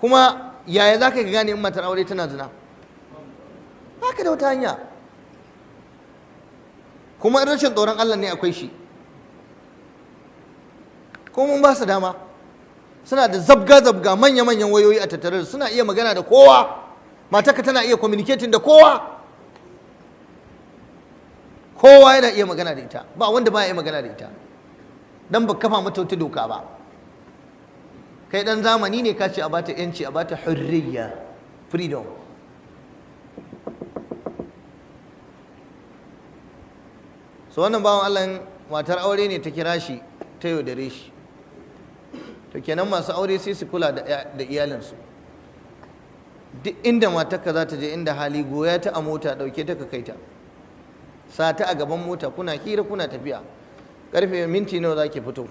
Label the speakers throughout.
Speaker 1: kuma yaya za ka gane in matar aure tana zina? Ba ka da wata hanya. Kuma rashin tsoron Allah ne akwai shi. Kuma mun ba su dama, suna da zabga-zabga manya-manyan wayoyi a tattare da suna iya magana da kowa. Matarka tana iya communicating da kowa. Kowa yana iya magana da ita, ba wanda ba ya iya magana da ita, dan ba kafa mata wata doka ba. Kai dan zamani ne ka ce a bata yanci, a bata hurriya, freedom. So wannan bawan Allah matar aure ne ta kira shi ta yaudare shi. To kenan masu aure sai su kula da iyalinsu. Duk inda matarka za ta je, inda hali, goya ta a mota, dauke ta ka kai ta, sa ta a gaban mota, kuna hira kuna tafiya. Karfe minti nawa za ki fito?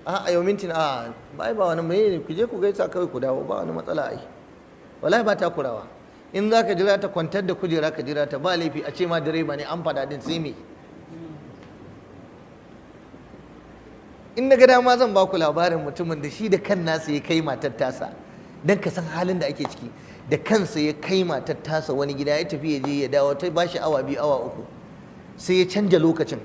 Speaker 1: A yau minti ba wani mai ne, ku je ku gaisa kawai ku dawo, ba wani matsala ai. Wallahi ba ta kurawa. In za ka jira ta, kwantar da kujera ka jira ta, ba laifi. A ce ma direba ne, an fada din sai me. In na ga dama zan ba ku labarin mutumin da shi da kan nasa ya kai matar tasa, dan ka san halin da ake ciki. Da kansa ya kai matar tasa wani gida, ya tafi ya je ya dawo, ta ba shi awa 2 awa 3, sai ya canja lokacin,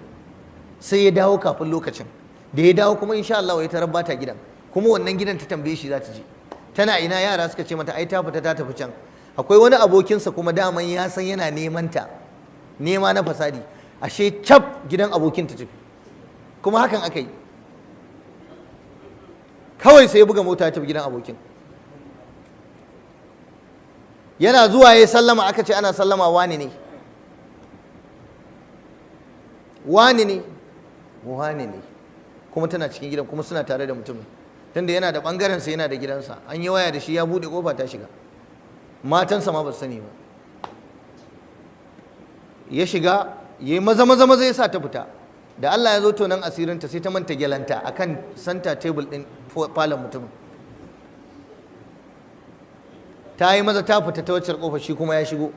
Speaker 1: sai ya dawo kafin lokacin. Da ya dawo kuma insha Allah ya tarar bata gidan, kuma wannan gidan ta tambaye shi za ta je. Tana ina? Yara suka ce mata ai ta fita ta tafi can. Akwai wani abokinsa kuma daman ya san yana neman ta, nema na fasadi, ashe cap gidan abokin ta tafi, kuma hakan aka yi. Kawai sai ya buga mota ya tafi gidan abokin. Yana zuwa ya sallama, aka ce ana sallama, wani ne, wani ne, wani ne, kuma tana cikin gidan, kuma suna tare da mutumin, tunda yana da ɓangarensa yana da gidansa. An yi waya da shi, ya buɗe ƙofa ta shiga, matansa ma ba su sani ba. Ya shiga, ya yi maza ya sa ta fita. Da Allah ya zo tonan asirinta, sai ta manta gyalanta akan santa tebul ɗin falon mutumin. Ta yi maza ta fita ta wacce kofa, shi kuma ya shigo.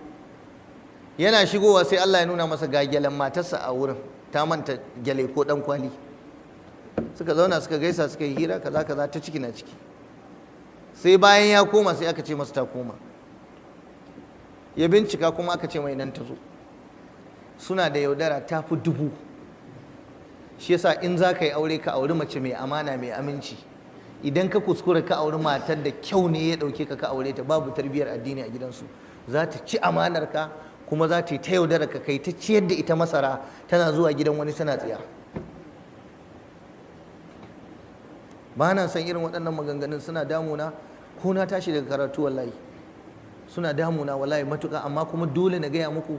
Speaker 1: Yana shigowa sai Allah ya nuna masa ga gyalen matarsa a wurin, ta manta gyale ko dan kwali. Suka zauna suka gaisa suka yi hira kaza kaza, ta ciki na ciki. Sai bayan ya koma sai aka ce masa ta koma. Ya bincika kuma aka ce mai nan ta zo. Suna da yaudara ta fi 1000. Shi yasa in za ka yi aure, ka auri mace mai amana mai aminci. Idan ka kuskura ka auri matar da kyau ne ya dauke ka aure ta, babu tarbiyyar addini a gidansu, za ta ci amanar ka, kuma za ta yi ta yaudara ka, kai ta ciyar da ita masara, tana zuwa gidan wani tana tsiya. Ba na san irin waɗannan maganganun, suna damuna, ko na tashi daga karatu wallahi suna damuna wallahi matuƙa. Amma kuma dole na gaya muku,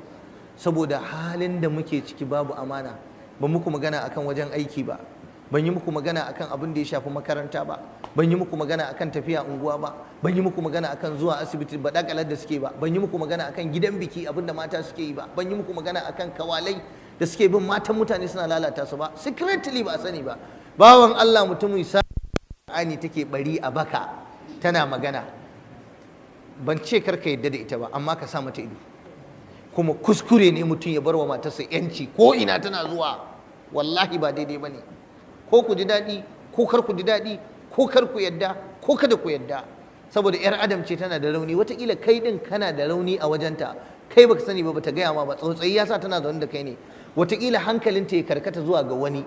Speaker 1: saboda halin da muke ciki babu amana. Ban muku magana akan wajen aiki ba, ban yi muku magana akan abin da ya shafi makaranta ba, ban yi muku magana akan tafiya unguwa ba, ban yi muku magana akan zuwa asibiti ba dakalar da suke ba, ban yi muku magana akan gidan biki abin da mata suke yi ba, ban yi muku magana akan kawalai da suke bin matan mutane suna lalata su ba, secretly ba a sani ba. Bawan Allah mutumin sa'ani take bari a baka tana magana. Ban ce karka yadda da ita ba, amma ka sa mata ido. Kuma kuskure ne mutum ya bar wa matarsa yanci ko ina tana zuwa, wallahi ba daidai ba ne. Ko ku ji daɗi ko kar ku ji daɗi, ko kar ku yadda ko kada ku yadda, saboda 'yar adam ce, tana da rauni. Wataƙila kai ɗin kana da rauni a wajenta, kai baka sani ba, bata gaya ma ba, tsautsayi ya sa tana zaune da kai ne. Wataƙila hankalinta ya karkata zuwa ga wani,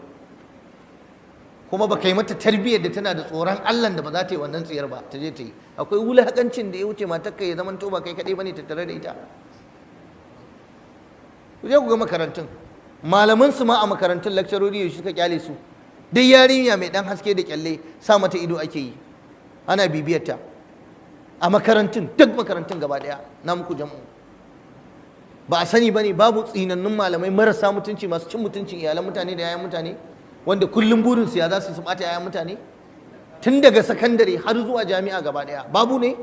Speaker 1: kuma baka yi mata tarbiyyar da tana da tsoron Allah da ba za ta yi wannan tsiyar ba, ta je ta yi. Akwai wulakancin da ya wuce matarka ya zaman to ba kai kaɗai bane tattare da ita. Ku je ku ga makarantun, malaman su ma a makarantun lakcarori suka kyale su. Duk yarinya mai dan haske da kyalle sa mata ido ake yi, ana bibiyarta a makarantun, duk makarantun gaba daya. Na muku jam'u, ba a sani bane babu tsinannun malamai marasa mutunci, masu cin mutuncin iyalan mutane da yayan mutane, wanda kullum burin su ya za su bata yayan mutane, tun daga sakandare har zuwa jami'a gaba daya. Babu ne?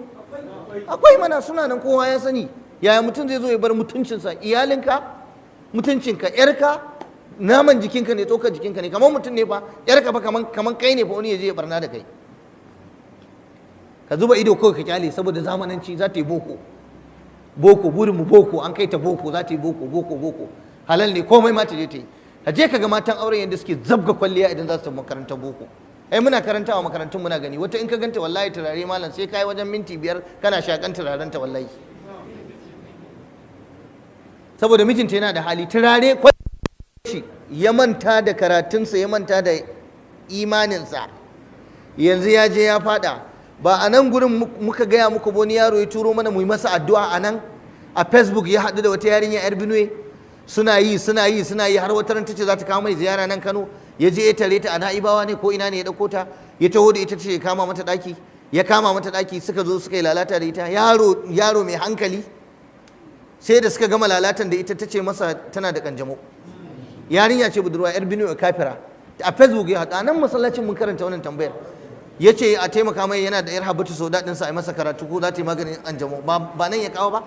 Speaker 1: Akwai mana, suna nan, kowa ya sani. Yaya mutum zai zo ya bar mutuncinsa, iyalinka, mutuncinka, yarka, naman jikinka ne, tsokar jikinka ne, kamar mutum ne fa, yarka fa kamar kai ne fa, wani ya je ya barna da kai. Ka zuba ido kawai ka kyale, saboda zamananci za ta yi boko, burinmu boko, an kai ta boko, za ta yi boko, halal ne komai ma ta je ta yi. Ka je ka ga matan auren yadda suke zabga kwalliya idan za su tafi makarantar boko, ai muna karantawa makarantun muna gani, wata in ka ganta wallahi turare malam sai kai wajen minti 5 kana shakan turarenta wallahi, saboda mijinta yana da hali. Turare shi ya manta da karatunsa, ya manta da imaninsa, yanzu ya je ya fada. Ba a nan gurin muka gaya muku wani yaro ya turo mana mu yi masa addu'a a nan a Facebook, ya haɗu da wata yarinya yar Benue, suna yi har wata ran tace za ta kawo mai ziyara nan Kano, ya je ya tare ta a Na'ibawa ne ko ina ne, ya dauko ta ya taho da ita, ce ya kama mata daki, suka zo suka yi lalata da ita. Yaro mai hankali, sai da suka gama lalatan da ita ta ce masa tana da kanjamau. Yarinya ce budurwa yar Benue kafira, a Facebook ya haɗu. A nan masallacin mun karanta wannan tambayar, ya ce a taimaka mai, yana da yar habatu sau daɗinsa a yi masa karatu ko za ta yi maganin kanjamau. Ba nan ya kawo ba.